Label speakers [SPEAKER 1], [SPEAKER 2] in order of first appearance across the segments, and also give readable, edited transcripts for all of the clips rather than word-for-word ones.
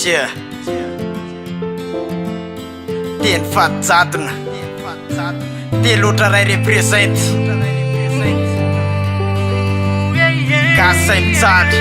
[SPEAKER 1] Teny faty-jadona telo oatra ray represente gasay mijaly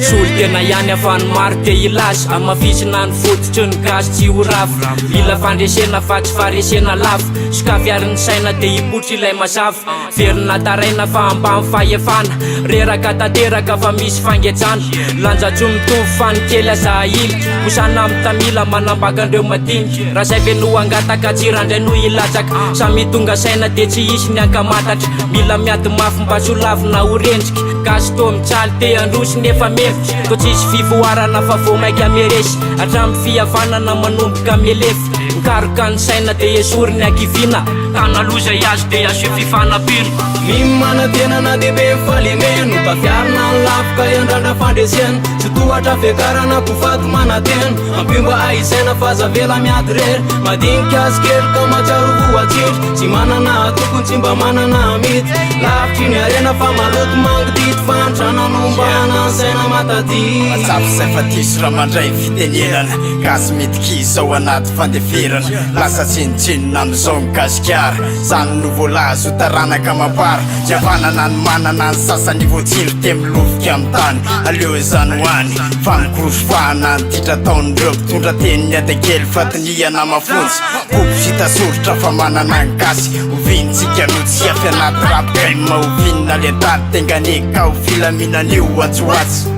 [SPEAKER 2] Solo tena ihany afany maro te ilazy amafisina ny fototry ny gasy tsy ho rafo mila fandresena fa tsy faresena lafo sokaviariny saina de hipotry ilay mazava verina taraina fa ambany fahefana reraka tanteraka fa misy fangetsana lanjatso mitovy fa ny kely azahily hosana mitamila manambakandreo madinika raha zay ve no angataka tsirandray no ilatsaka samy tonga saina de tsy isy ny ankamatatra mila miady mafy mba solavina ho rendrika gasy to mijaly te androsy nefa mefitra to tsisy fivoarana fa vo maika meresy hatramy fihavanana manomboka melefy mikaroka ny saina de esoriny akivina tanaloza azy de aseho fifanapiro
[SPEAKER 3] mimanatenana de be falemeno tafiarina ny lafoka iandrandra fandresena tsy tohatra fiakarana kofaty manatena ampimba aisaina fa zavela miady rery madinika azy kely ka matsiaro voatsitry tsy manana tokony tsy mba manana mity lavitry ny arena fa maloto mangidity fantrana nombana ny saina matady
[SPEAKER 1] matsafy zay fa tisy raha mandray fitenenana gasy mitikiza ao anaty fandeferana lasa tsinotsinona amizao mikasikara zany novolazo ho taranaka mapara jiavanana ny manana ny sasany voatsiro te milovika amy tany aleo izany hoany fa mikorosofahana ny titra taon'ireo mpitondra teniny atekely fatiniana mafontsy koposita soritra fa manana ny gasy ovinitsika no tsy afy anaty rapikaima ovinina le tany tenganeka ho filaminan'io atsoatsy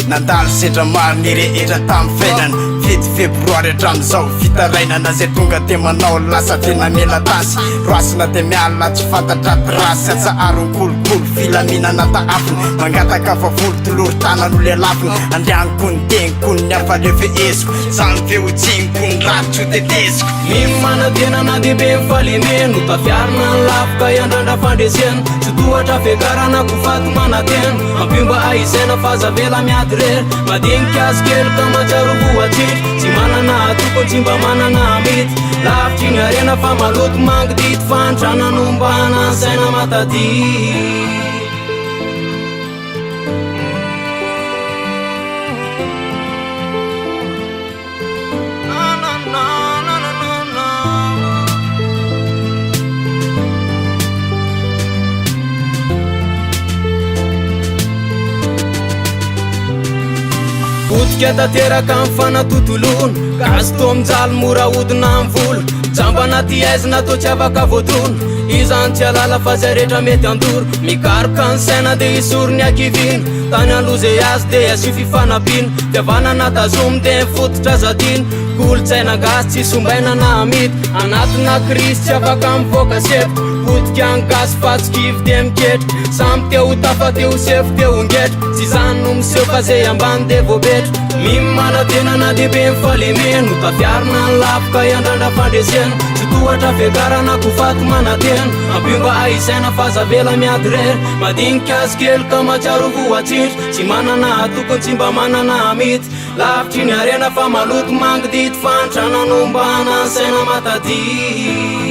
[SPEAKER 1] nandalo sedra maro nirehetra tamy fainana fety febroary hatramizao fitarainana zay tonga te manao lasa tena mela tasy roasina te miala tsy fantatraty rasy atsaharon kolokolo filaminana ta afiny mangataka fa volo toloro-tanano le lafiny andrianiko ny tegniko ny afalefe esiko zany ve ho tsiniko ny lavitro teteziko
[SPEAKER 3] mimanatenana de be falemeno tafiarina ny lafoka iandrandra fandresena tsy tohatra fiakarana kofaty manatena ampimba aisaina fa zavela miady rery madinika azy kely ka matsiaro voatsitry tsy manana tokony tsy mba manana mity lavitry ny arena fa maloto mangidity fantrana nombana ny saina matady otika tateraka amin'ny fanatotolono gasy to mijaly mora hodina amin'ny volo jamba anaty aizina to tsy afaka voatono izany tsy alala fa zay rehetra mety andoro mikaroka ny saina de isorony akivina tany aloza azy de asio fifanapina fiavanana tazomy de mifototra zadina kolotsaina gasy tsy sombainana mity anatina krisy tsy afaka mivoaka sepitra otika ny gasy fatsikivy de miketry samy teo tafa teo sefo teo ngetra tsy zany no miseho fa zay ambany de voabetra mimanatenana de be mifalemeno tafiarina ny lafoka iandrandra fandresena tsy tohatra fiakarana kofaty manatena ampimba aisaina fa zavela miady rery madinika azy kely ka matsiaro voatsitry tsy manana tokony tsy mba manana mity lavitry ny arena fa maloto mangidity fantrana nombana ny saina matady